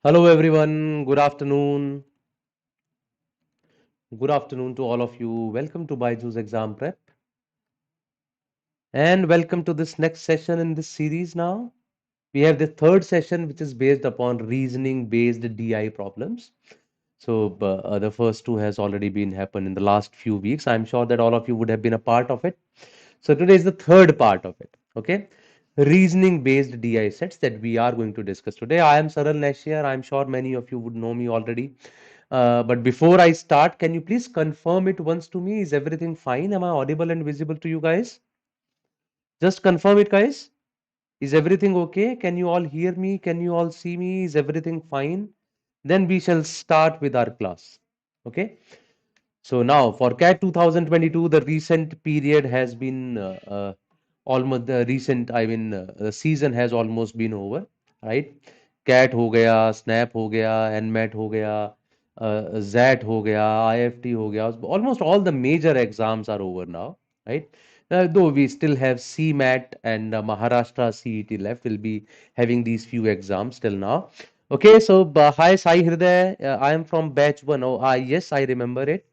Hello everyone, good afternoon. Good afternoon to all of you. Welcome to BYJU'S exam prep and welcome to this next session in this series now. We have the third session which is based upon reasoning based DI problems. The first two has already been happened in the last few weeks. I'm sure that all of you would have been a part of it. So today is the third part of it. Okay. Reasoning based DI sets that we are going to discuss today. I am Saral Nashir. I'm sure many of you would know me already. But before I start, can you please confirm it once to me? Is everything fine? Am I audible and visible to you guys? Just confirm it, guys. Is everything okay? Can you all hear me? Can you all see me? Is everything fine? Then we shall start with our class. Okay. So now for CAT 2022, the recent period has been almost the recent, the season has almost been over, right? CAT हो गया, SNAP हो गया, NMAT हो गया, ZAT हो गया, IFT हो गया. Almost all the major exams are over now, right? Though we still have CMAT and Maharashtra CET left, we'll be having these few exams till now. Okay, so hi Sai Hriday, I am from batch one. Oh, yes, I remember it.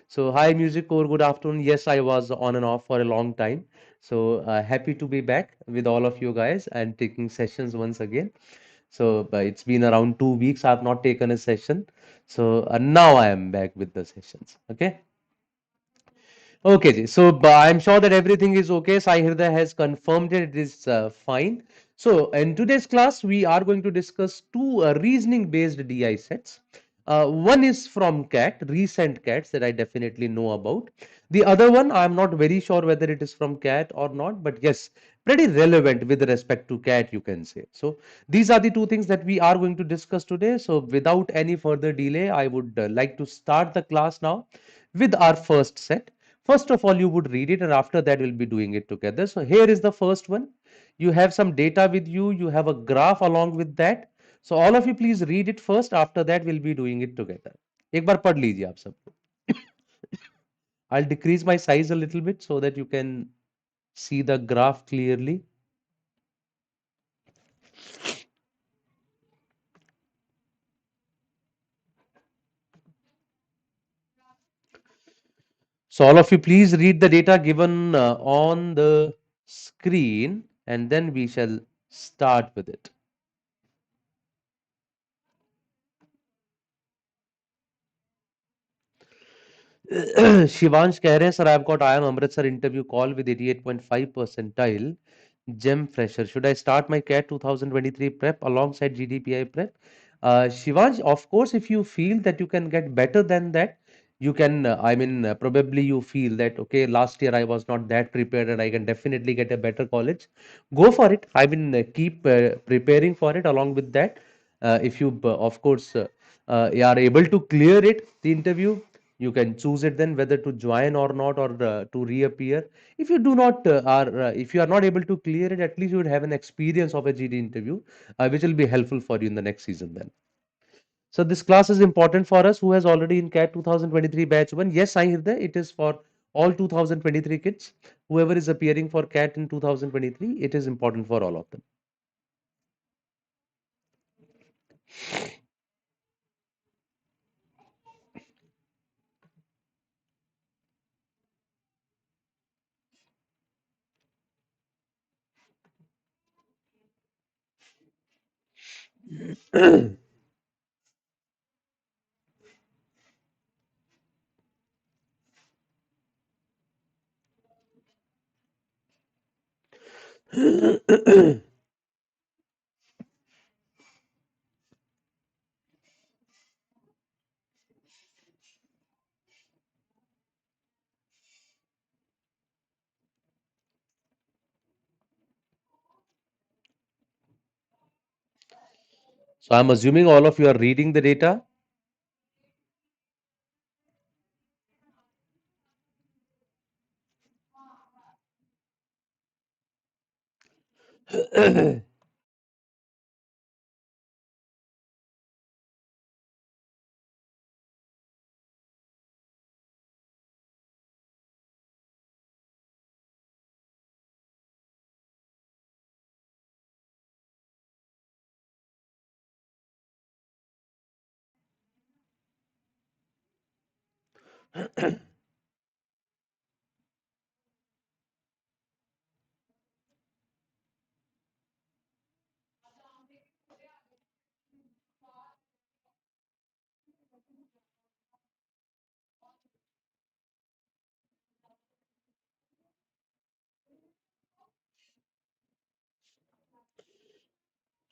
So, hi, Music Core. Good afternoon. Yes, I was on and off for a long time. So, happy to be back with all of you guys and taking sessions once again. So, it's been around 2 weeks. I've not taken a session. So, now I am back with the sessions. Okay. Okay, ji. So I'm sure that everything is okay. Sai Hriday has confirmed it. It is fine. So in today's class, we are going to discuss two reasoning-based DI sets. One is from CAT, recent CATs that I definitely know about. The other one, I'm not very sure whether it is from CAT or not, but yes, pretty relevant with respect to CAT, you can say. So these are the two things that we are going to discuss today. So without any further delay, I would like to start the class now with our first set. First of all, you would read it, and after that, we'll be doing it together. So, here is the first one. You have some data with you, you have a graph along with that. So, all of you, please read it first. After that, we'll be doing it together. एक बार पढ़ लीजिए आप सबको. I'll decrease my size a little bit so that you can see the graph clearly. So, all of you, please read the data given on the screen, and then we shall start with it. Shivansh कह रहे हैं sir I have got I am Amritsar interview call with 88.5 percentile gem fresher should I start my cat 2023 prep alongside GDPI prep. Shivansh, of course, if you feel that you can get better than that, you can probably you feel that okay, last year I was not that prepared and I can definitely get a better college, go for it. Keep preparing for it. Along with that, if you of course are able to clear it, the interview, you can choose it then whether to join or not, or to reappear. If you do not if you are not able to clear it, at least you would have an experience of a GD interview, which will be helpful for you in the next season then. So this class is important for us who has already in CAT 2023 batch 1. Yes, I hear that it is for all 2023 kids. Whoever is appearing for CAT in 2023, it is important for all of them. So I'm assuming all of you are reading the data.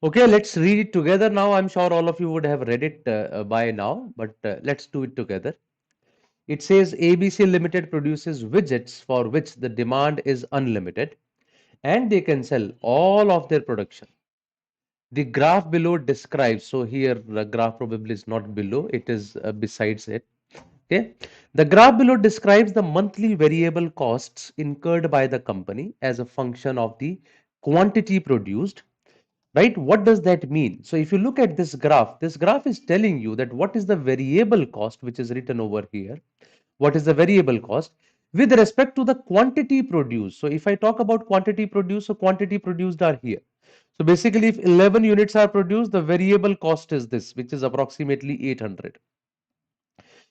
Okay, let's read it together now. I'm sure all of you would have read it by now, but let's do it together. It says ABC Limited produces widgets for which the demand is unlimited and they can sell all of their production. The graph below describes, so here the graph probably is not below, it is besides it. Okay. The graph below describes the monthly variable costs incurred by the company as a function of the quantity produced, right? What does that mean? So if you look at this graph is telling you that what is the variable cost, which is written over here. What is the variable cost with respect to the quantity produced? So if I talk about quantity produced, so quantity produced are here. So basically, if 11 units are produced, the variable cost is this, which is approximately 800.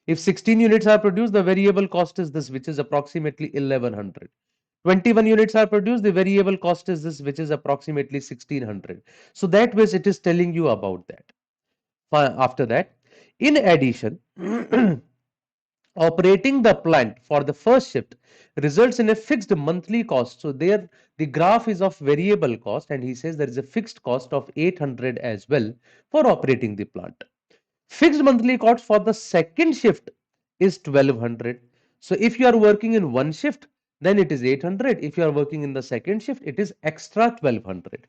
If 16 units are produced, the variable cost is this, which is approximately 1100. 21 units are produced, the variable cost is this, which is approximately 1600. So that way it is telling you about that. After that, in addition, operating the plant for the first shift results in a fixed monthly cost. So there the graph is of variable cost and he says there is a fixed cost of 800 as well for operating the plant. Fixed monthly cost for the second shift is 1200. So if you are working in one shift, then it is 800. If you are working in the second shift, it is extra 1200.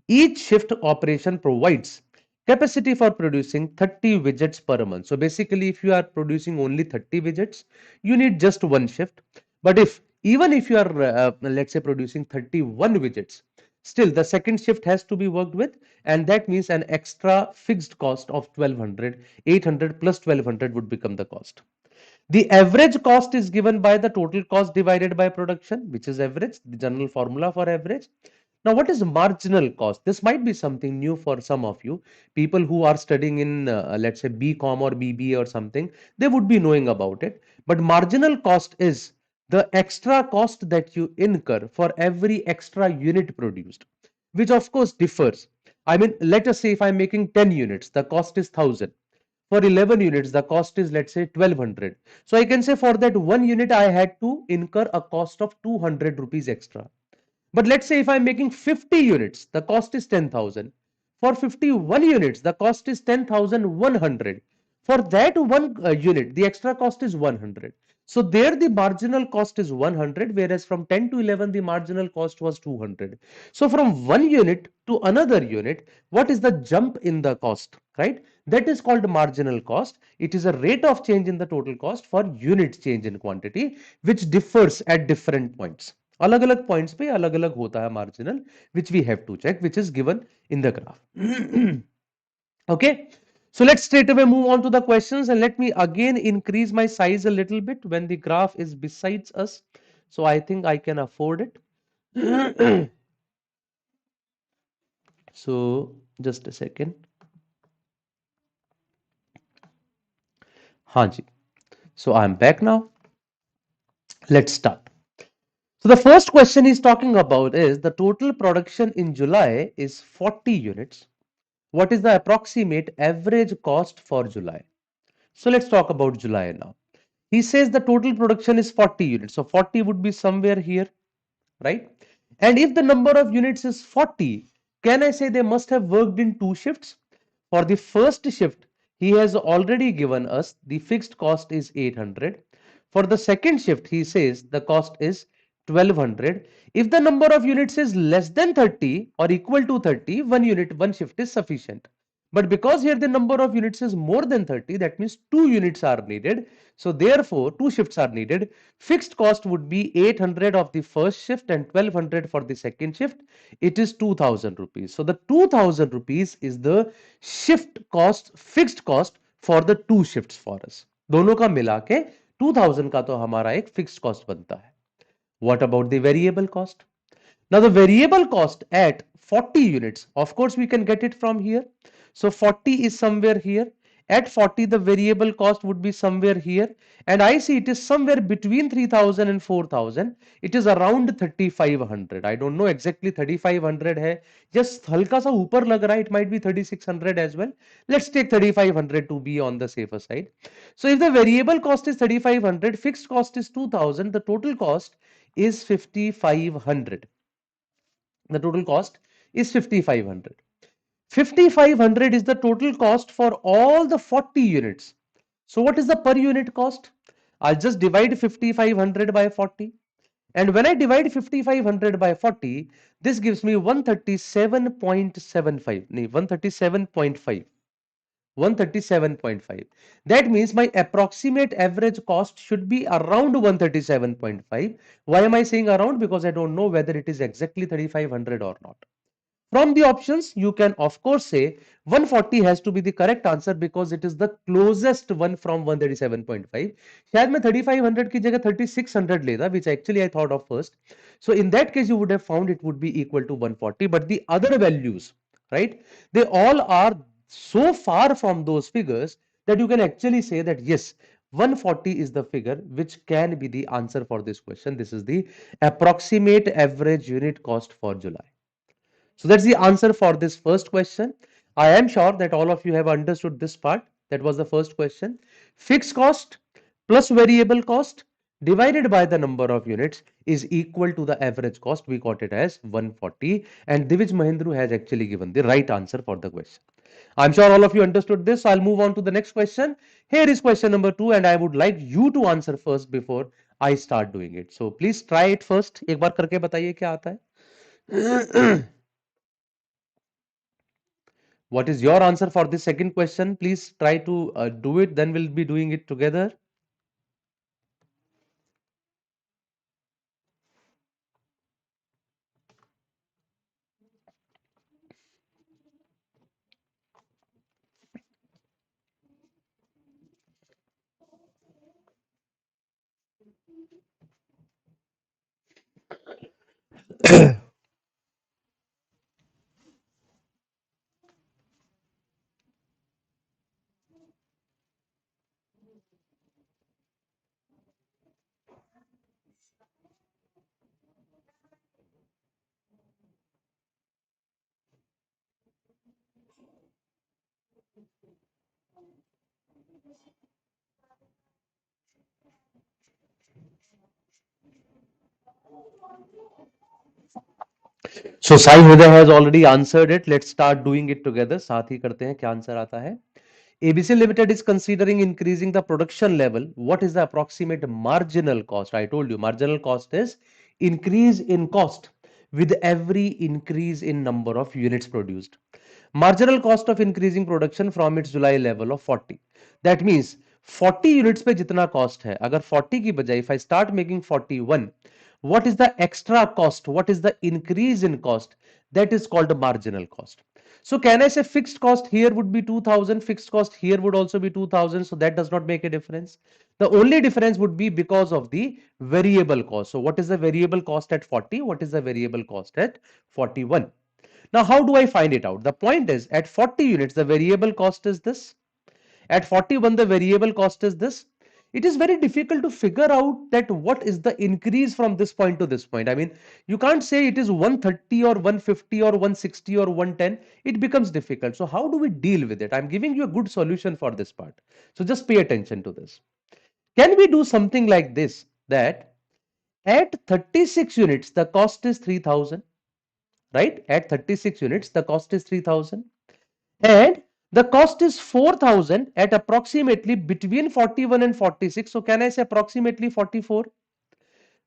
Each shift operation provides capacity for producing 30 widgets per month. So basically, if you are producing only 30 widgets, you need just one shift. But if even if you are, let's say, producing 31 widgets, still the second shift has to be worked with, and that means an extra fixed cost of 1200. 800 plus 1200 would become the cost. The average cost is given by the total cost divided by production, which is average, the general formula for average. Now, what is marginal cost? This might be something new for some of you. People who are studying in, let's say, BCom or BBA or something, they would be knowing about it. But marginal cost is the extra cost that you incur for every extra unit produced, which of course differs. I mean, let us say if I'm making 10 units, the cost is 1000. For 11 units, the cost is, let's say, 1200. So I can say for that one unit, I had to incur a cost of 200 rupees extra. But let's say if I'm making 50 units, the cost is 10,000. For 51 units, the cost is 10,100. For that one unit, the extra cost is 100. So there the marginal cost is 100, whereas from 10 to 11, the marginal cost was 200. So from one unit to another unit, what is the jump in the cost, right? That is called marginal cost. It is a rate of change in the total cost for unit change in quantity, which differs at different points. अलग अलग points पे अलग अलग होता है marginal which we have to check, which is given in the graph. Okay, so let's straight away move on to the questions and let me again increase my size a little bit when the graph is besides us, so I think I can afford it. So just a second. हाँ जी, so I'm back now. Let's start. So the first question he's talking about is the total production in July is 40 units. What is the approximate average cost for July? So let's talk about July now. He says the total production is 40 units. So 40 would be somewhere here, right? And if the number of units is 40, can I say they must have worked in two shifts? For the first shift, he has already given us the fixed cost is 800. For the second shift, he says the cost is 1200. If the number of units is less than 30 or equal to 30, one unit, one shift is sufficient. But because here the number of units is more than 30, that means two units are needed. So therefore, two shifts are needed. Fixed cost would be 800 of the first shift and 1200 for the second shift. It is 2000 rupees. So the 2000 rupees is the shift cost, fixed cost for the two shifts for us. दोनों का मिला के 2000 का तो हमारा एक fixed cost बनता है. What about the variable cost? Now the variable cost at 40 units, of course we can get it from here. So 40 is somewhere here At 40, the variable cost would be somewhere here. And I see it is somewhere between 3000 and 4000. It is around 3500. I don't know exactly 3500 hai. Just halka sa upar lag raha hai. It might be 3600 as well. Let's take 3500 to be on the safer side. So if the variable cost is 3500, fixed cost is 2000, the total cost is 5500. The total cost is 5500. 5500 is the total cost for all the 40 units. So what is the per unit cost? I'll just divide 5500 by 40. And when I divide 5500 by 40, this gives me 137.75. 137.5. 137.5. That means my approximate average cost should be around 137.5. Why am I saying around? Because I don't know whether it is exactly 3500 or not. From the options, you can of course say 140 has to be the correct answer because it is the closest one from 137.5. शायद मैं 3500 की जगह 3600 लेता, which actually I thought of first. So in that case, you would have found it would be equal to 140. But the other values, right? They all are so far from those figures that you can actually say that yes, 140 is the figure which can be the answer for this question. This is the approximate average unit cost for July. So that's the answer for this first question. I am sure that all of you have understood this part. That was the first question. Fixed cost plus variable cost divided by the number of units is equal to the average cost. We got it as 140, and Divij Mahindru has actually given the right answer for the question. I'm sure all of you understood this. So I'll move on to the next question. Here is question number 2, and I would like you to answer first before I start doing it. So please try it first. एक बार करके बताइए क्या आता है. What is your answer for the second question? Please try to do it. Then we'll be doing it together. So Sai Hriday has already answered it. Let's start doing it together. साथ ही करते हैं क्या answer आता है. ABC Limited is considering increasing the production level. What is the approximate marginal cost? I told you marginal cost is increase in cost with every increase in number of units produced. Marginal cost of increasing production from its July level of 40. That means 40 units पे जितना cost है, अगर 40 की बजाय if I start making 41, what is the extra cost? What is the increase in cost? That is called a marginal cost. So can I say fixed cost here would be 2000, fixed cost here would also be 2000, so that does not make a difference. The only difference would be because of the variable cost. So what is the variable cost at 40? What is the variable cost at 41? Now, how do I find it out? The point is at 40 units, the variable cost is this. At 41, the variable cost is this. It is very difficult to figure out that what is the increase from this point to this point. I mean, you can't say it is 130 or 150 or 160 or 110. It becomes difficult. So how do we deal with it? I'm giving you a good solution for this part. So just pay attention to this. Can we do something like this? That at 36 units, the cost is 3000. Right? At 36 units, the cost is 3000. And the cost is 4000 at approximately between 41 and 46. So can I say approximately 44?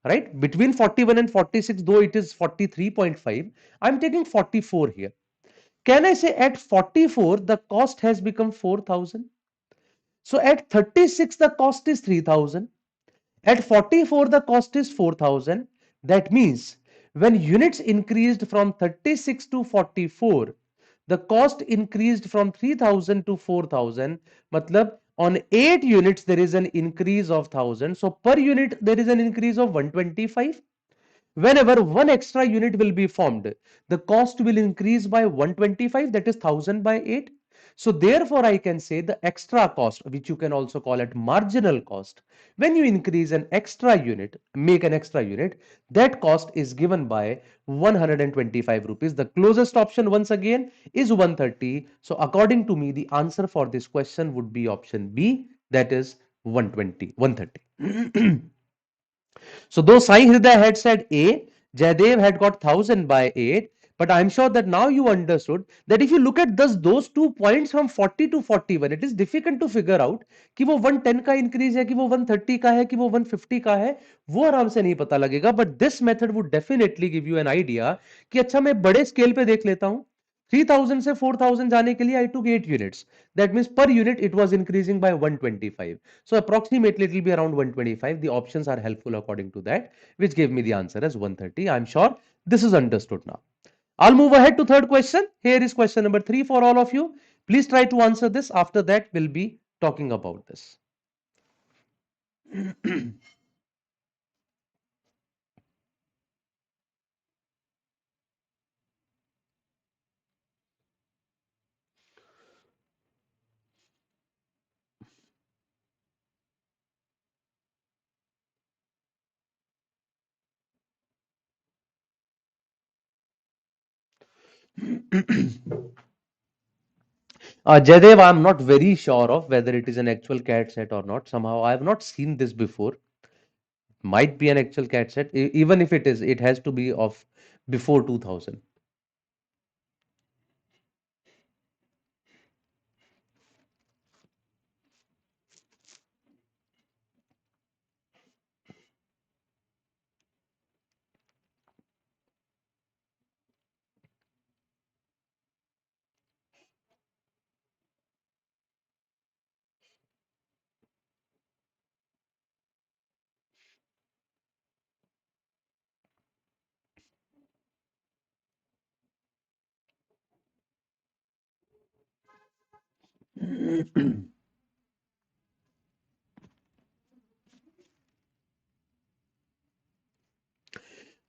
Right? Between 41 and 46, though it is 43.5, I'm taking 44 here. Can I say at 44, the cost has become 4000? So at 36, the cost is 3000. At 44, the cost is 4000. That means when units increased from 36 to 44, the cost increased from 3000 to 4000. Matlab on 8 units, there is an increase of 1000. So per unit, there is an increase of 125. Whenever one extra unit will be formed, the cost will increase by 125, that is 1000 by 8. So therefore, I can say the extra cost, which you can also call it marginal cost, when you increase an extra unit, make an extra unit, that cost is given by 125 rupees. The closest option once again is 130. So according to me, the answer for this question would be option B, that is 120, 130. So though Sai Hriday had said A, Jaydev had got 1000 by 8. But I'm sure that now you understood that if you look at those 2 points from 40 to 41, it is difficult to figure out कि वो 110 का increase है कि वो 130 का है कि वो 150 का है, वो आराम से नहीं पता लगेगा. But this method would definitely give you an idea कि अच्छा मैं बड़े scale पे देख लेता हूँ. 3000 से 4000 जाने के लिए I took 8 units. That means per unit it was increasing by 125. So approximately it will be around 125. The options are helpful according to that, which gave me the answer as 130. I'm sure this is understood now. I'll move ahead to third question. Here is question number 3 for all of you. Please try to answer this. After that, we'll be talking about this. Jaydev, I'm not very sure of whether it is an actual cat set or not. Somehow I have not seen this before. Might be an actual cat set. Even if it is, it has to be of before 2000.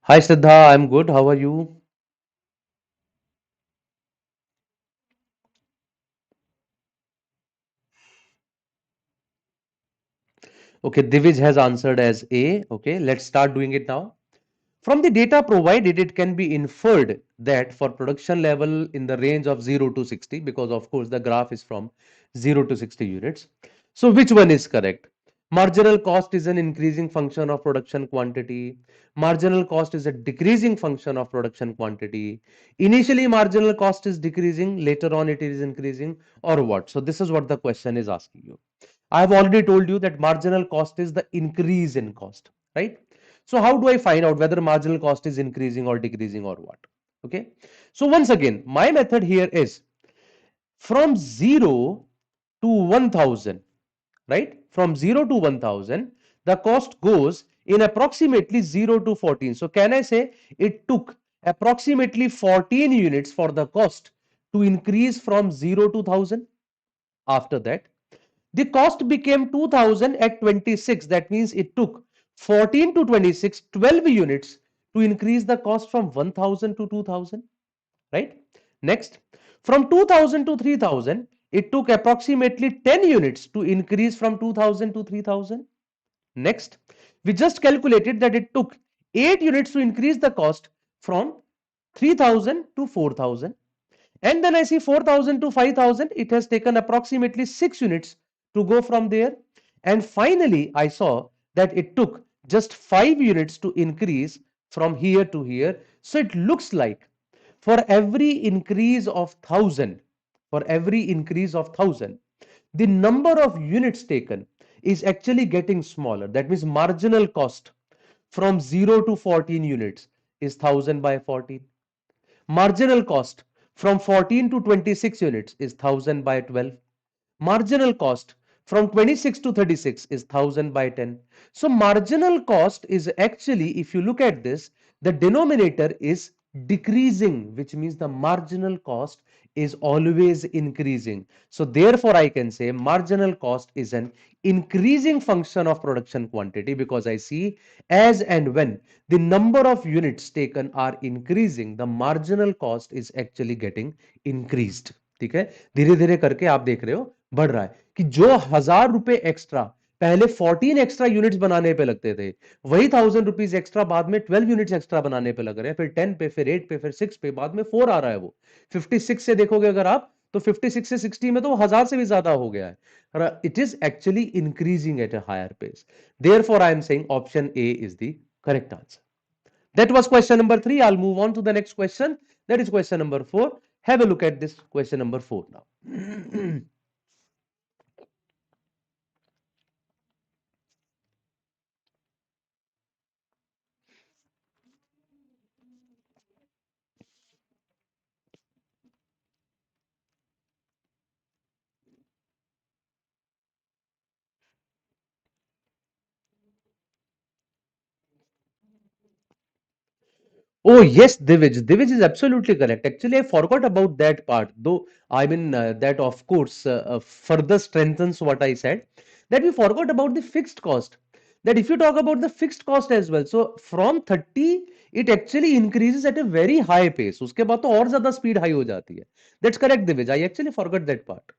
Hi Siddha, I'm good. How are you? Okay, Divij has answered as A. Okay, let's start doing it now. From the data provided, it can be inferred that for production level in the range of 0 to 60, because of course the graph is from 0 to 60 units. So which one is correct? Marginal cost is an increasing function of production quantity. Marginal cost is a decreasing function of production quantity. Initially, marginal cost is decreasing, later on it is increasing, or what? So this is what the question is asking you. I have already told you that marginal cost is the increase in cost, right? So how do I find out whether marginal cost is increasing or decreasing or what? Okay. So once again, my method here is from 0 to 1000, right? From 0 to 1000, the cost goes in approximately 0 to 14. So can I say it took approximately 14 units for the cost to increase from 0 to 1000? After that, the cost became 2000 at 26. That means it took 14 to 26, 12 units to increase the cost from 1000 to 2000, right? Next, from 2000 to 3000, it took approximately 10 units to increase from 2000 to 3000. Next, we just calculated that it took 8 units to increase the cost from 3000 to 4000. And then I see 4000 to 5000, it has taken approximately 6 units to go from there. And finally, I saw that it took just 5 units to increase from here to here. So it looks like for every increase of 1000, for every increase of 1000, the number of units taken is actually getting smaller. That means marginal cost from 0 to 14 units is 1000 by 14. Marginal cost from 14 to 26 units is 1000 by 12. Marginal cost from 26 to 36 is 1000 by 10. So marginal cost is actually, if you look at this, the denominator is decreasing, which means the marginal cost is always increasing. So therefore I can say marginal cost is an increasing function of production quantity, because I see as and when the number of units taken are increasing, the marginal cost is actually getting increased. ठीक है, धीरे धीरे करके आप देख रहे हो बढ़ रहा है कि जो 1,000 रुपए एक्स्ट्रा पहले 14 एक्स्ट्रा यूनिट्स बनाने पे लगते थे, वही 1,000 रुपीज एक्स्ट्रा बाद में 12 यूनिट्स एक्स्ट्रा बनाने पे लग रहे हैं, फिर 10 पे, फिर 8 पे, फिर 6 पे, बाद में 4 आ रहा है वो 56 से देखोगे अगर आप, तो 56 से 60 में तो 1,000 से भी ज्यादा हो गया है। It is actually increasing at a higher pace, therefore I am saying option A is the correct answer. That was question number 3. I'll move on to the next question. That is question number 4. Have a look at this question number 4 now. Oh, yes, Divij. Divij is absolutely correct. Actually, I forgot about that part, though. I mean, that of course further strengthens what I said. That we forgot about the fixed cost. That if you talk about the fixed cost as well, so from 30, it actually increases at a very high pace. उसके बाद तो और ज्यादा speed high हो जाती है. That's correct, Divij. I actually forgot that part.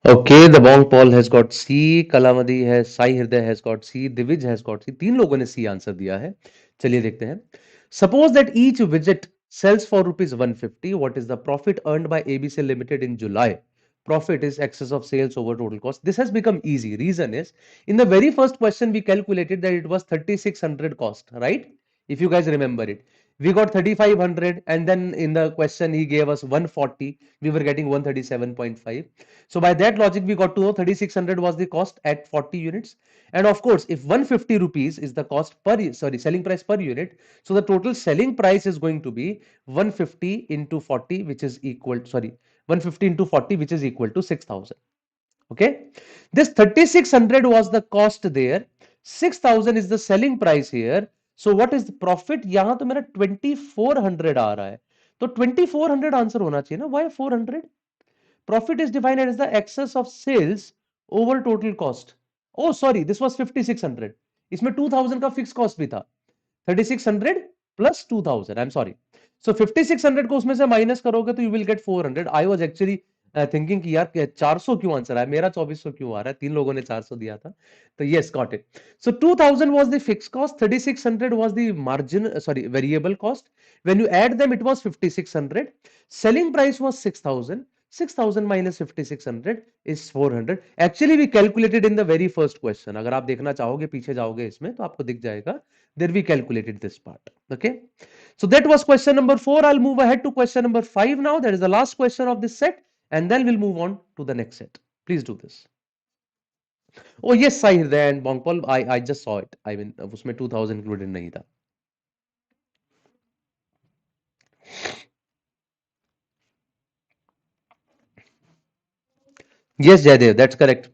Okay, the Bong Paul has got C, Kalamadi has, Sai Hriday has got C, Divij has got C. तीन लोगों ने C आंसर दिया है. चलिए देखते हैं. Suppose that each widget sells for rupees 150. What is the profit earned by ABC Limited in July? Profit is excess of sales over total cost. This has become easy. Reason is, in the very first question we calculated that it was 3,600 cost, right? If you guys remember it. We got 3,500 and then in the question he gave us 140. We were getting 137.5. So by that logic, we got to know 3,600 was the cost at 40 units. And of course, if 150 rupees is the cost per, sorry, selling price per unit, so the total selling price is going to be 150 into 40, which is equal, sorry, 150 into 40, which is equal to 6,000. Okay. This 3,600 was the cost there. 6,000 is the selling price here. So what is the profit? यहाँ तो मेरा 2,400 आ रहा है. तो 2,400 answer होना चाहिए ना. Why 400? Profit is defined as the excess of sales over total cost. Oh, sorry, this was 5,600. इसमें 2,000 का फिक्स कॉस्ट भी था. 3,600 plus 2,000. I am sorry. So 5,600 को उसमें से माइनस करोगे तो you will get 400. I was actually thinking कि यार 400 क्यों आंसर है, मेरा 2,400 क्यों आ रहा है, तीन लोगों ने 400 दिया था. तो yes, got it. So 2,000 was the fixed cost, 3,600 was the margin, sorry, variable cost. When you add them, it was 5,600. Selling price was 6,000. 6,000 minus 5,600 is 400. Actually, we calculated in the very first question. अगर आप देखना चाहोगे, पीछे जाओगे इसमें तो आपको दिख जाएगा. There we calculated this part. Okay. So that was question number 4. I'll move ahead to question number 5 now. That is the last question of this set. And then we'll move on to the next set. Please do this. Oh, yes, Sahir and Bongpal. I just saw it. I mean, उसमें 2,000 included नहीं था. Yes, Jaydev, that's correct.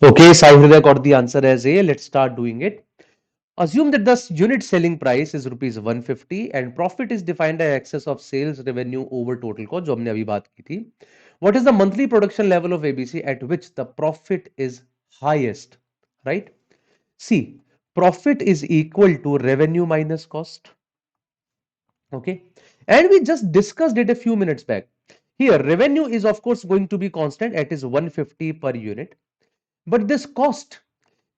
Okay, Sai Hriday got the answer as A. Let's start doing it. Assume that the unit selling price is rupees 150 and profit is defined as excess of sales revenue over total cost, जो हमने अभी बात की थी. What is the monthly production level of ABC at which the profit is highest? Right? See, profit is equal to revenue minus cost. Okay. And we just discussed it a few minutes back. Here, revenue is of course going to be constant. It is 150 per unit. But this cost,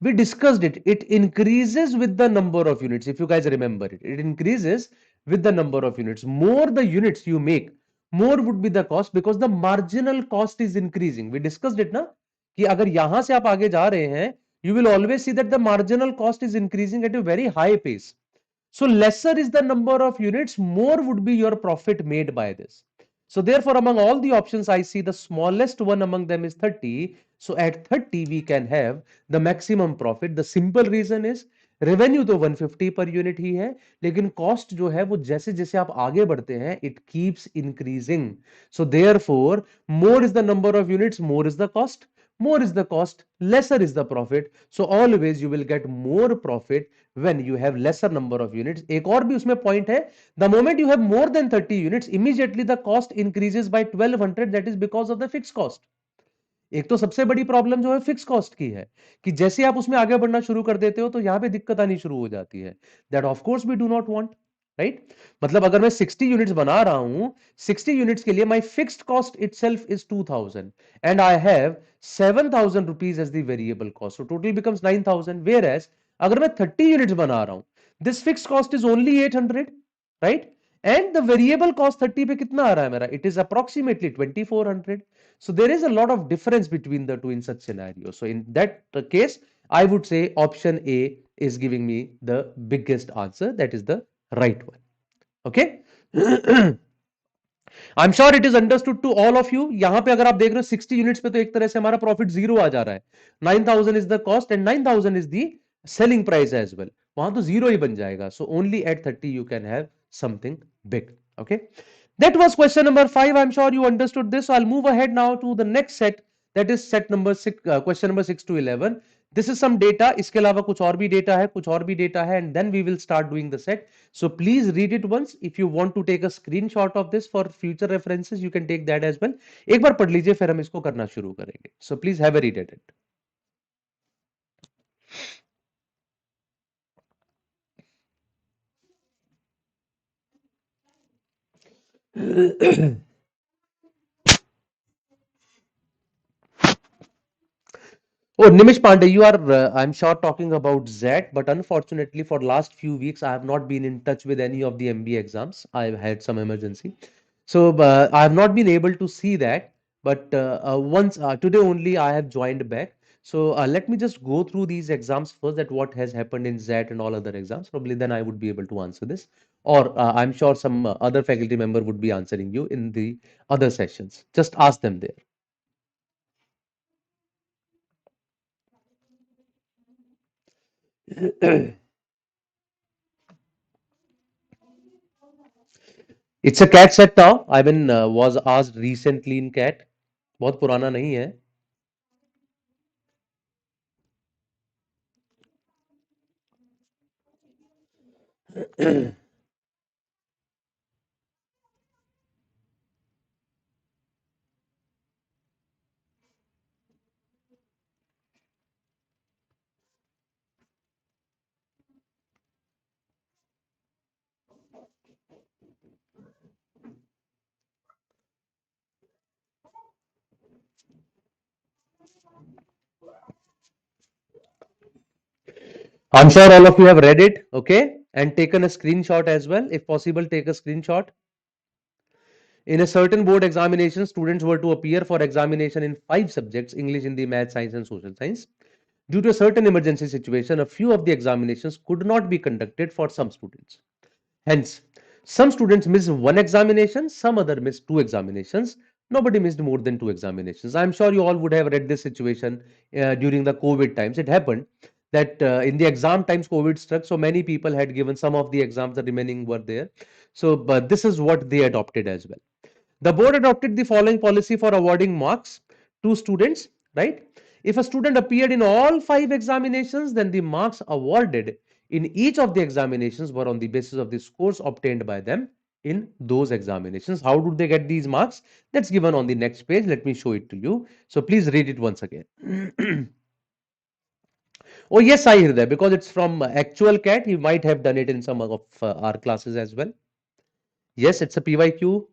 we discussed it. It increases with the number of units. If you guys remember it, it increases with the number of units. More the units you make, more would be the cost because the marginal cost is increasing. We discussed it ना कि अगर यहां से आप आगे जा रहे हैं, you will always see that the marginal cost is increasing at a very high pace. So lesser is the number of units, more would be your profit made by this. So therefore, among all the options, I see the smallest one among them is 30. So at 30, we can have the maximum profit. The simple reason is revenue तो 150 per unit ही है, लेकिन cost जो है वो जैसे जैसे आप आगे बढ़ते हैं, it keeps increasing. So therefore, more is the number of units, more is the cost. More is the cost, lesser is the profit. So always you will get more profit when you have lesser number of units. एक और भी उसमें point है, the moment you have more than 30 units, immediately the cost increases by 1200. That is because of the fixed cost. एक तो सबसे बड़ी problem जो है फिक्स कॉस्ट की है कि जैसे आप उसमें आगे बढ़ना शुरू कर देते हो तो यहां पे दिक्कत आनी शुरू हो जाती है. That of course we do not want. Right? मतलब अगर मैं 60 यूनिट्स बना रहा हूं, 60 यूनिट्स के लिए my fixed cost itself is 2000 and I have 7000 rupees as the variable cost, so total becomes 9000. Whereas अगर मैं 30 यूनिट्स बना रहा हूं, this fixed cost is only 800. Right? And the variable cost 30 पे कितना आ रहा है मेरा? It is approximately 2400. So there is a lot of difference between the two in such scenarios. So in that case, I would say option A is giving me the biggest answer. That is the right one. Okay. I am sure it is understood to all of you. यहां पे अगर आप देख रहे हो 60 units पे तो एक तरह से हमारा प्रॉफिट जीरो आ जा रहा है. 9000 is the cost and 9000 is the selling price as well. वहां तो जीरो ही बन जाएगा. So only at 30 you can have something big. Okay. That was question number 5. I'm sure you understood this. So I'll move ahead now to the next set. That is set number 6, question number 6 to 11. This is some data. इसके अलावा कुछ और भी data है, कुछ और भी data है, and then we will start doing the set. So please read it once. If you want to take a screenshot of this for future references, you can take that as well. एक बार पढ़ लीजिए, फिर हम इसको करना शुरू करेंगे. So please have a read at it. Oh, Nimish Pandey, you are, I'm sure, talking about ZAT, but unfortunately, for last few weeks, I have not been in touch with any of the MBA exams. I've had some emergency, so I have not been able to see that. But once today only, I have joined back. So let me just go through these exams first. That what has happened in ZAT and all other exams. Probably then I would be able to answer this, or I'm sure some other faculty member would be answering you in the other sessions. Just ask them there. It's a CAT set now. I mean was asked recently in CAT. बहुत पुराना नहीं है. I'm sure all of you have read it, okay, and taken a screenshot as well. If possible, take a screenshot. In a certain board examination, students were to appear for examination in 5 subjects: English, Hindi, Math, Science, and Social Science. Due to a certain emergency situation, a few of the examinations could not be conducted for some students. Hence, some students missed one examination, some other missed 2 examinations. Nobody missed more than 2 examinations. I'm sure you all would have read this situation during the COVID times. It happened that in the exam times, COVID struck, so many people had given some of the exams, the remaining were there. So, but this is what they adopted as well. The board adopted the following policy for awarding marks to students, right? If a student appeared in all 5 examinations, then the marks awarded in each of the examinations were on the basis of the scores obtained by them in those examinations. How do they get these marks? That's given on the next page. Let me show it to you. So please read it once again. Oh, yes, I hear that because it's from actual cat. You might have done it in some of our classes as well. Yes, it's a PYQ.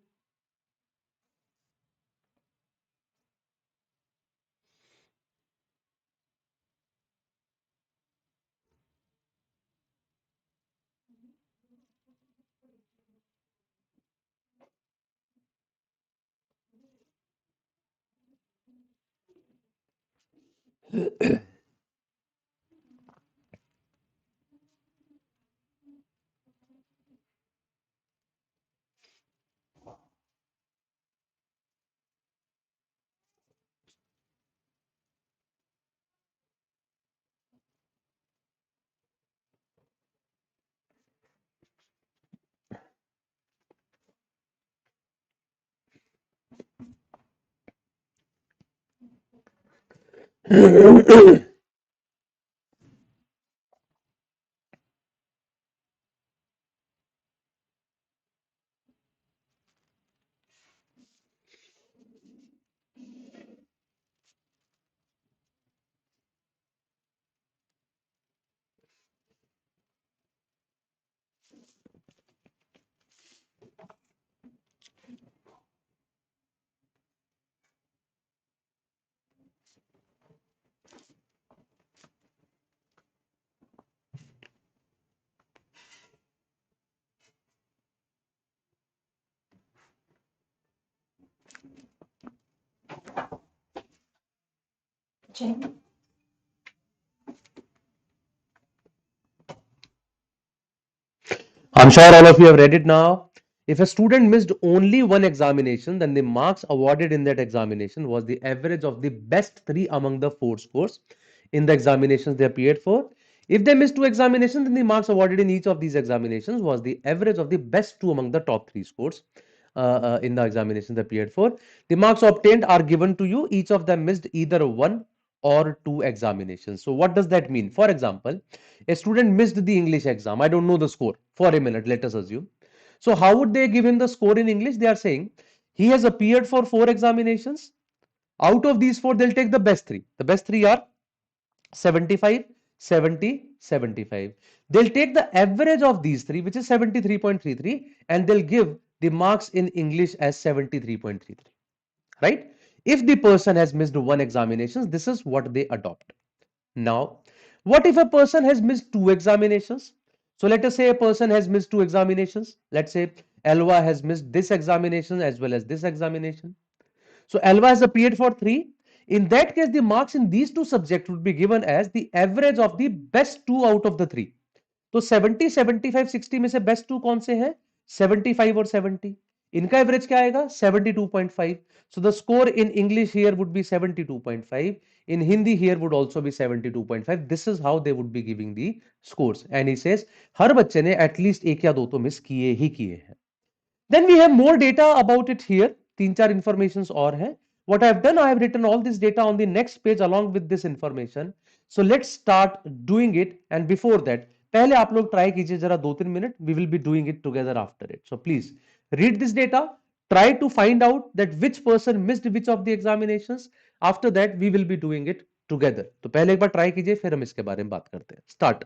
I'm sure all of you have read it now. If a student missed only one examination, then the marks awarded in that examination was the average of the best 3 among the 4 scores in the examinations they appeared for. If they missed 2 examinations, then the marks awarded in each of these examinations was the average of the best 2 among the top 3 scores in the examinations they appeared for. The marks obtained are given to you. Each of them missed either 1 or 2 examinations. So what does that mean? For example, a student missed the English exam. I don't know the score for a minute, let us assume. So, how would they give him the score in English? They are saying he has appeared for 4 examinations. Out of these 4, they'll take the best 3. The best 3 are 75, 70, 75. They'll take the average of these 3, which is 73.33, and they'll give the marks in English as 73.33. Right? If the person has missed 1 examination, this is what they adopt. Now, what if a person has missed 2 examinations? So let us say a person has missed 2 examinations. Let's say Elva has missed this examination as well as this examination. So Elva has appeared for 3. In that case, the marks in these 2 subjects would be given as the average of the best 2 out of the 3. तो 70, 75, 60 में से best to कौन से हैं? 75 और 70. इनका average क्या आएगा? 72.5. So the score in English here would be 72.5. In Hindi here would also be 72.5. This is how they would be giving the scores. And he says हर बच्चे ने एटलीस्ट एक या दो तो मिस किए ही किए हैं. Then we have more data about it here. 3-4 informations और हैं. What I have done, I have written all this data on the next page along with this information. So let's start doing it. And before that, पहले आप लोग try कीजिए जरा 2-3 minute. We will be doing it together after it. So please read this data. Try to find out that which person missed which of the examinations. After that, we will be doing it together. तो पहले एक बार try कीजिए, फिर हम इसके बारे में बात करते हैं. Start.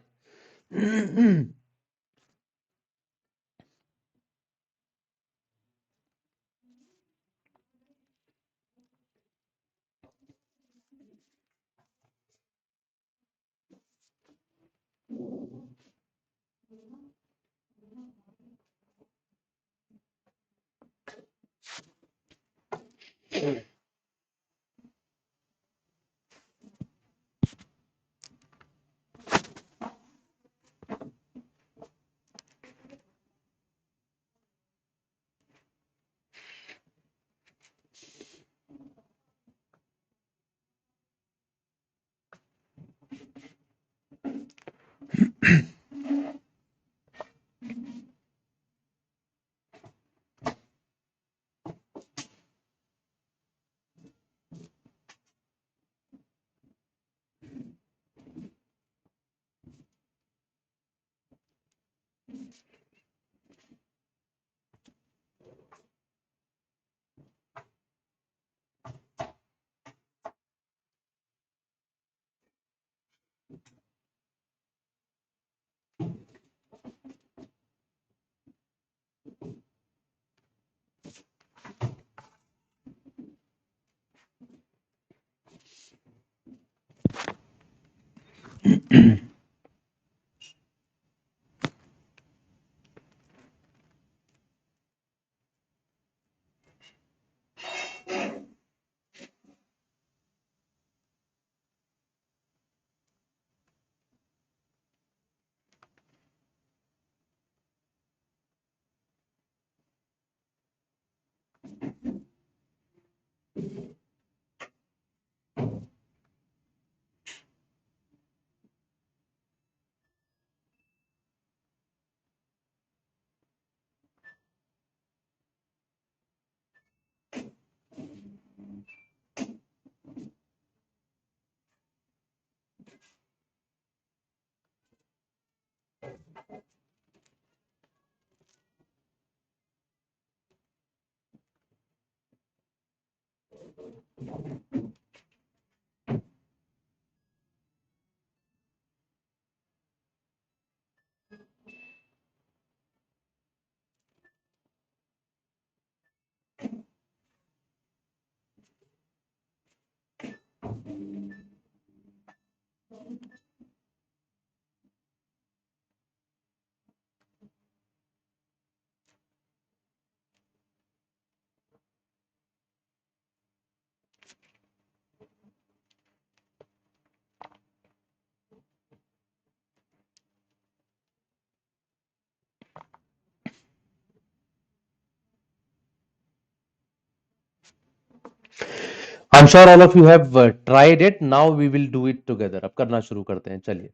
I'm sure all of you have tried it. Now we will do it together. अब करना शुरू करते हैं, चलिए.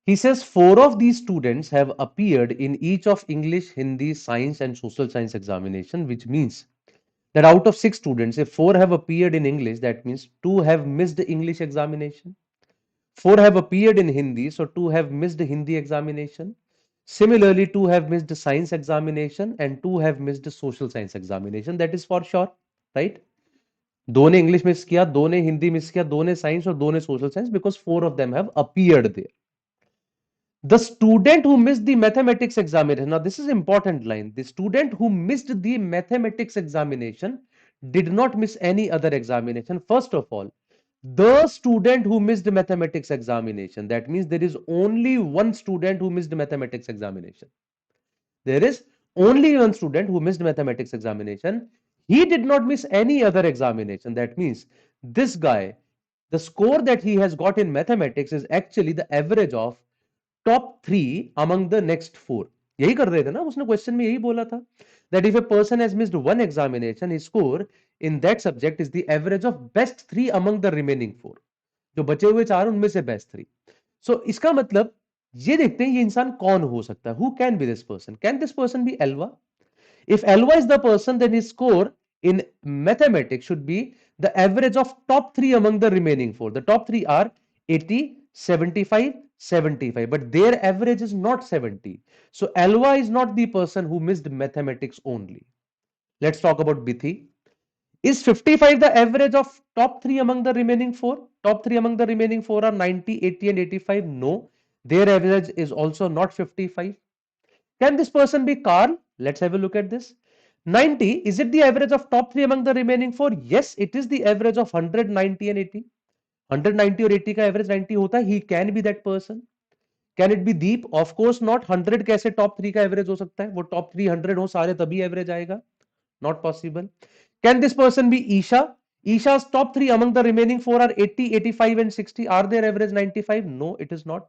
He says four of these students have appeared in each of English, Hindi, Science and Social Science examination, which means that out of six students, if four have appeared in English, that means two have missed the English examination. Four have appeared in Hindi, so two have missed the Hindi examination. Similarly, two have missed the science examination and two have missed the social science examination. That is for sure, right? दो ने English miss किया, दो ने Hindi miss किया, दो ने science और दो ने social science, because four of them have appeared there. The student who missed the mathematics examination, now this is important line, the student who missed the mathematics examination did not miss any other examination. First of all, the student who missed the mathematics examination, that means there is only one student who missed the mathematics examination. There is only one student who missed mathematics examination. He did not miss any other examination. That means this guy, the score that he has got in mathematics is actually the average of top 3 among the next 4. यही कर रहे थे ना, उसने question में यही बोला था that if a person has missed one examination, his score in that subject is the average of best 3 among the remaining 4. जो बचे हुए 4 उनमें से बेस्ट 3. सो इसका मतलब ये देखते हैं ये इंसान कौन हो सकता है. Who can be this person? Can this person be Elva? If Elva is the person, then his score in mathematics should be the average of top 3 among the remaining 4. The top 3 are 80, 75, 75, but their average is not 70. So Elva is not the person who missed mathematics only. Let's talk about Bithi. Is 55 the average of top 3 among the remaining 4? Top 3 among the remaining 4 are 90, 80 and 85. No, their average is also not 55. Can this person be Carl? Let's have a look at this. 90, is it the average of top 3 among the remaining 4? Yes, it is the average of 100, 90 and 80. 190 और 80 का average 90 होता है. He can be that person. Can it be Deep? Of course not. 100 कैसे top 3 का average हो सकता है? वो top 300 हो सारे तभी average आएगा. Not possible. Can this person be Isha? Isha's top 3 among the remaining 4 are 80, 85 and 60. Are their average 95? No, it is not.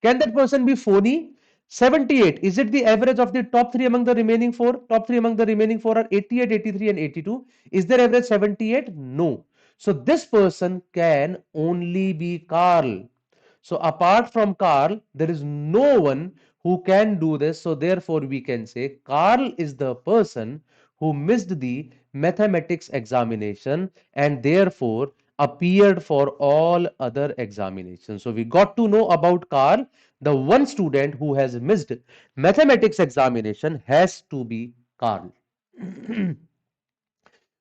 Can that person be Phony? 78. Is it the average of the top 3 among the remaining 4? Top 3 among the remaining 4 are 88, 83 and 82. Is their average 78? No. So this person can only be Carl. So apart from Carl, there is no one who can do this. So therefore we can say Carl is the person who missed the mathematics examination and therefore appeared for all other examinations. So we got to know about Carl. The one student who has missed mathematics examination has to be Carl.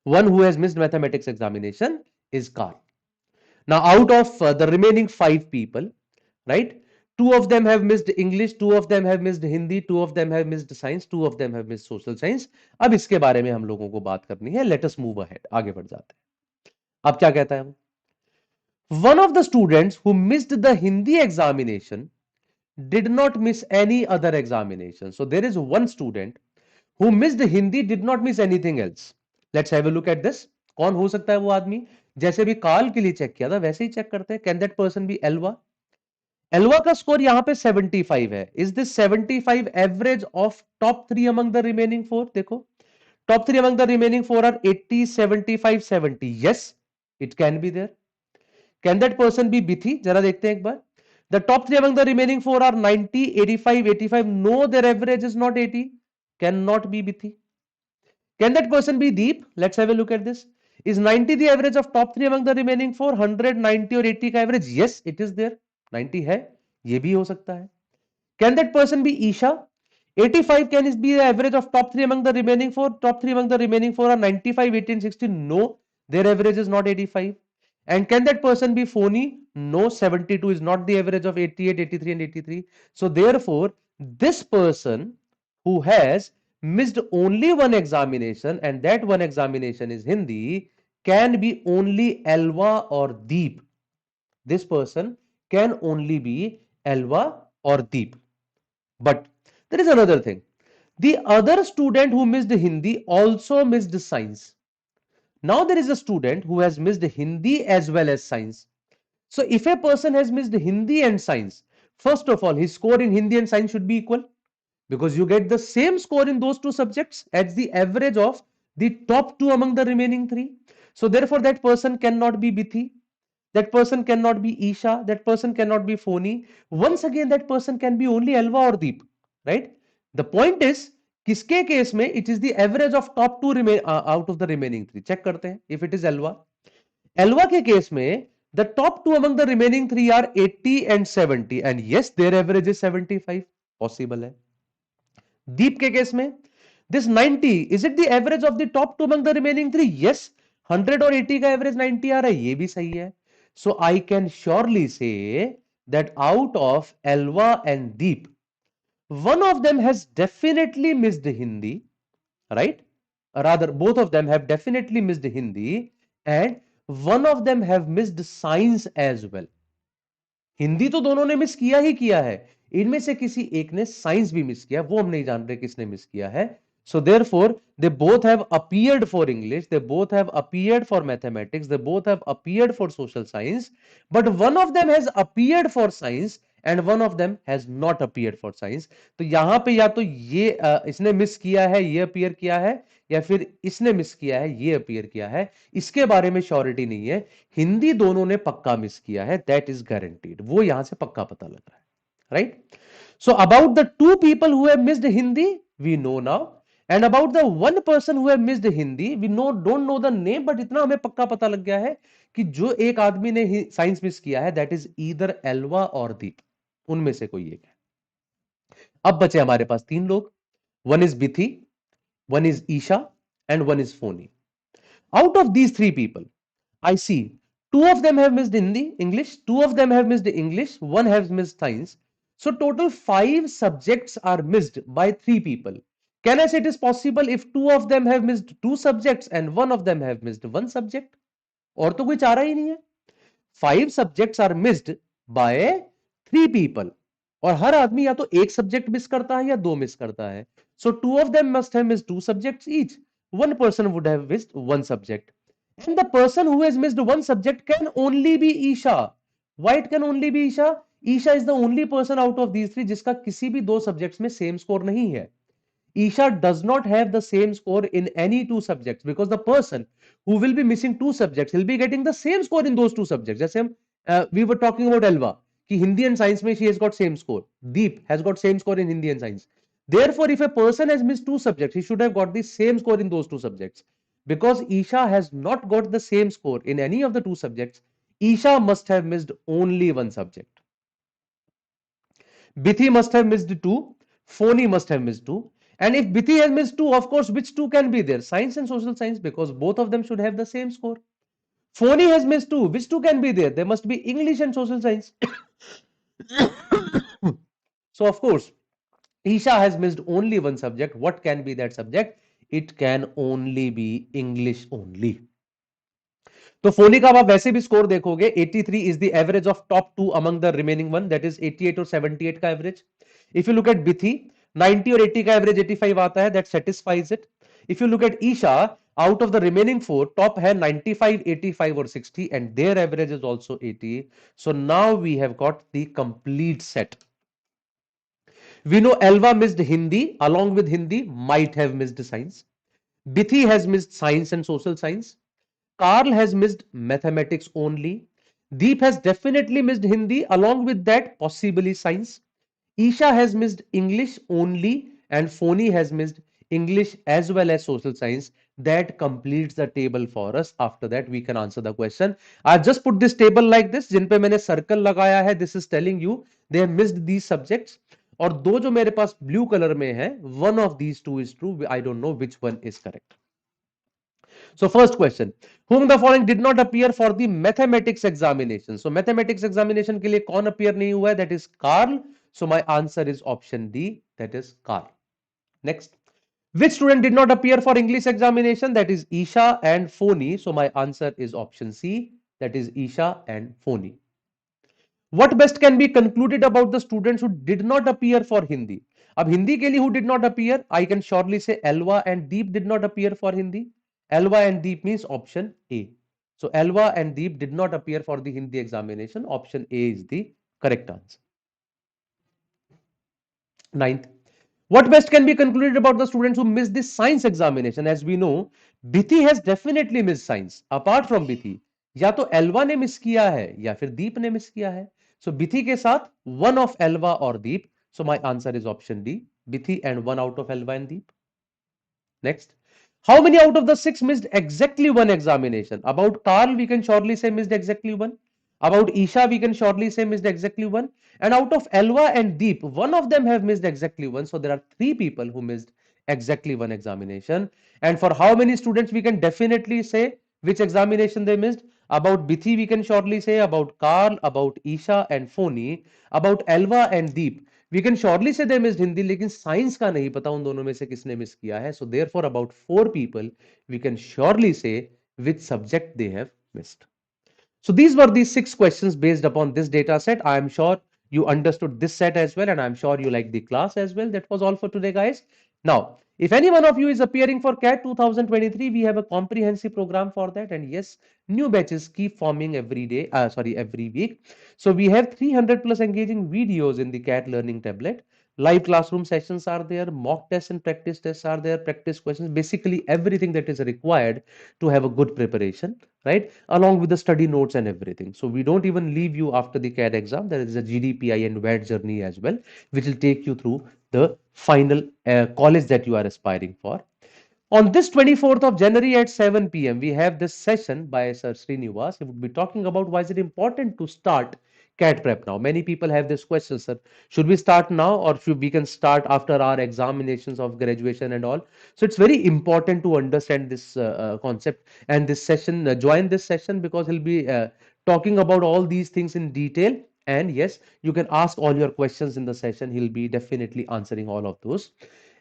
One who has missed mathematics examination is Carl. Now out of the remaining 5 people, right, 2 of them have missed English, 2 of them have missed Hindi, 2 of them have missed science, 2 of them have missed social science. अब इसके बारे में हम लोगों को बात करनी है. Let us move ahead. आगे बढ़ जाते हैं. अब क्या कहता है वो? One of the students who missed the Hindi examination did not miss any other examination. So there is one student who missed Hindi, did not miss anything else. Let's have a look at this. कौन हो सकता है वो आदमी? जैसे भी काल के लिए चेक किया था वैसे ही चेक करते हैं. Can that person be Elva? Elva का स्कोर यहां पे 75 है. Is this 75 average of top three among the remaining four? देखो, top three among the remaining four are 80, 75, 70. Yes, it can be there. Can that person be Bithi? जरा देखते हैं एक बार. The top three among the remaining four are 90, 85, 85. No, their average is not 80. Can not be Bithi. Can that person be deep? Let's have a look at this. Is 90 the average of top three among the remaining four? 100, 90 or 80 का average? Yes, it is there. 90 है, ये भी हो सकता है. Can that person be Isha? 85 can be the average of top three among the remaining four. Top three among the remaining four are 95, 80 and 60. No, their average is not 85. And can that person be phony? No, 72 is not the average of 88, 83 and 83. So therefore, this person who has missed only one examination and that one examination is Hindi can be only Elva or Deep. This person can only be Elva or Deep. But there is another thing. The other student who missed Hindi also missed science. Now there is a student who has missed Hindi as well as science. So if a person has missed Hindi and science, first of all, his score in Hindi and science should be equal, because you get the same score in those two subjects as the average of the top two among the remaining three. So therefore that person cannot be Bithi, that person cannot be Isha, that person cannot be Phony. Once again that person can be only Elva or Deep, right? The point is, किसके case में it is the average of top two out of the remaining three. Check करते हैं. If it is Elva, Elva के case में the top two among the remaining three are 80 and 70, and yes, their average is 75. Possible है. Deep के case में this 90, is it the average of the top two among the remaining three? Yes, 100 और 80 का average 90 आ रहा है, ये भी सही है. So I can surely say that out of Elva and Deep, one of them has definitely missed Hindi, right? Rather, both of them have definitely missed Hindi, and one of them have missed science as well. Hindi तो दोनों ने miss किया ही किया है, इनमें से किसी एक ने साइंस भी मिस किया, वो हम नहीं जान रहे किसने मिस किया है. So therefore, they both have appeared for English, they both have appeared for mathematics, they both have appeared for social science, but one of them has appeared for science and one of them has not appeared for science. तो यहां पे या तो ये इसने miss किया है, ये अपीयर किया है, या फिर इसने मिस किया है, ये अपीयर किया है. इसके बारे में श्योरिटी नहीं है. हिंदी दोनों ने पक्का मिस किया है, दैट इज गारंटीड. वो यहां से पक्का पता लग रहा है, right? So about the two people who have missed Hindi we know now, and about the one person who have missed Hindi we know don't know the name, but इतना हमें पक्का पता लग गया है कि जो एक आदमी ने साइंस मिस किया है दैट इज ईदर एल्वा और दीप, उनमें से कोई एक है. अब बचे हमारे पास तीन लोग. One is Bithi, one is Isha and one is Phoni. Out of these three people, I see two of them have missed Hindi, English, two of them have missed English, one has missed science. So total 5 subjects are missed by 3 people. Can I say it is possible if two of them have missed 2 subjects and one of them have missed 1 subject? और तो कोई चारा ही नहीं है. 5 subjects are missed by 3 people. और हर आदमी या तो एक सब्जेक्ट मिस करता है या दो मिस करता है. So two of them must have missed 2 subjects each. One person would have missed 1 subject. And the person who has missed 1 subject can only be Isha. Why it can only be Isha? Isha is the only person out of these three जिसका किसी भी 2 subjects में same score नहीं है. Isha does not have the same score in any 2 subjects, because the person who will be missing 2 subjects will be getting the same score in those 2 subjects. जैसे हम we were talking about Elva कि Hindi and science में she has got same score. Deep has got same score in Hindi and science. Therefore, if a person has missed 2 subjects, he should have got the same score in those 2 subjects. Because Isha has not got the same score in any of the 2 subjects, Isha must have missed only 1 subject. Bithi must have missed 2, Phony must have missed 2. And if Bithi has missed 2, of course, which 2 can be there? Science and social science, because both of them should have the same score. Phony has missed 2, which 2 can be there? There must be English and social science. So, of course, Isha has missed only 1 subject. What can be that subject? It can only be English only. तो फोनी का आप वैसे भी score देखोगे 83 is the average of top two among the remaining one, that is 88 और 78 का एवरेज. If you look at Bithi 90 और 80 का एवरेज 85 आता है, that satisfies it. If you look at Isha, out of the remaining four top है 95, 85 और 60 and their average is also 80. So now we have got the complete set. We know Elva missed Hindi, along with Hindi, might have missed science. Bithi has missed science and social science. Carl has missed mathematics only. Deep has definitely missed Hindi, along with that, possibly science. Isha has missed English only, and Phony has missed English as well as social science. That completes the table for us. After that, we can answer the question. I've just put this table like this, जिन पे मैंने circle लगाया है. This is telling you they have missed these subjects. और दो जो मेरे पास blue colour में है, one of these two is true. I don't know which one is correct. So first question, whom the following did not appear for the mathematics examination? So mathematics examination के लिए कौन appear नहीं हुआ है? That is Carl. So my answer is option D, that is Carl. Next, which student did not appear for English examination? That is Isha and Phony. So my answer is option C, that is Isha and Phony. What best can be concluded about the students who did not appear for Hindi? अब हिंदी के लिए who did not appear, I can surely say Elva and Deep did not appear for Hindi. Elva and Deep means option A. So Elva and Deep did not appear for the Hindi examination. Option A is the correct answer. Ninth, what best can be concluded about the students who missed this science examination? As we know, Bithi has definitely missed science. Apart from Bithi, या तो Alva ने miss किया है या फिर दीप ने miss किया है. सो बिथी के साथ वन ऑफ एल्वा और Deep. So my answer is option D, Bithi and one out of Elva and Deep. Next, how many out of the six missed exactly one examination? About Carl, we can surely say missed exactly one. About Isha, we can surely say missed exactly one. And out of Elva and Deep, one of them have missed exactly one. So there are three people who missed exactly one examination. And for how many students, we can definitely say which examination they missed. About Bithi, we can surely say. About Carl, about Isha and Phony. About Elva and Deep, we can surely say they missed Hindi, लेकिन science का नहीं पता उन दोनों में से किसने miss किया है. So therefore about four people we can surely say which subject they have missed. So these were the 6 questions based upon this data set. I am sure you understood this set as well, and I'm sure you liked the class as well. That was all for today, guys. Now, if any one of you is appearing for CAT 2023, we have a comprehensive program for that. And yes, new batches keep forming every day, every week. So we have 300 plus engaging videos in the CAT learning tablet. Live classroom sessions are there, mock tests and practice tests are there, practice questions, basically everything that is required to have a good preparation, right? Along with the study notes and everything. So we don't even leave you after the CAT exam. There is a GDPI and WAT journey as well, which will take you through the final college that you are aspiring for. On this 24th of January at 7 p.m., we have this session by Sir Srinivas. He would be talking about why is it important to start CAT prep now. Many people have this question, sir. Should we start now or should we can start after our examinations of graduation and all? So it's very important to understand this concept and this session. Join this session because he'll be talking about all these things in detail. And yes, you can ask all your questions in the session. He'll be definitely answering all of those.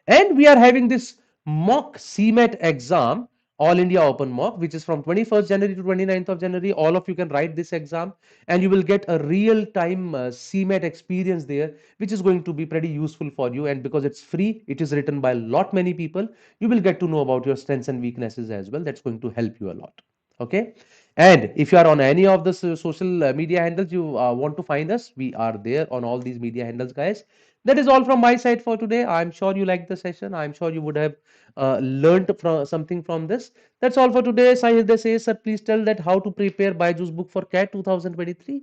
And we are having this mock CMAT exam, All India Open Mock, which is from 21st January to 29th of January. All of you can write this exam and you will get a real-time CMAT experience there, which is going to be pretty useful for you. And because it's free, it is written by a lot many people, you will get to know about your strengths and weaknesses as well. That's going to help you a lot. Okay. And if you are on any of the social media handles, you want to find us, we are there on all these media handles, guys. That is all from my side for today. I'm sure you liked the session. I'm sure you would have learned something from this. That's all for today. Sahil says, sir, please tell that how to prepare BYJU'S book for CAT 2023.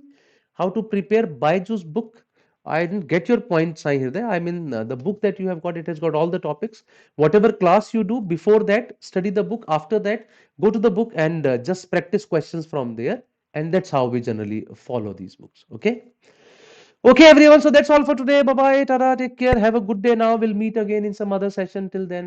How to prepare BYJU'S book? I didn't get your point, Sahil. I mean, the book that you have got, it has got all the topics. Whatever class you do, before that, study the book. After that, go to the book and just practice questions from there. And that's how we generally follow these books. Okay. Okay, everyone. So that's all for today. Bye bye. Tara. Take care. Have a good day now. We'll meet again in some other session. Till then.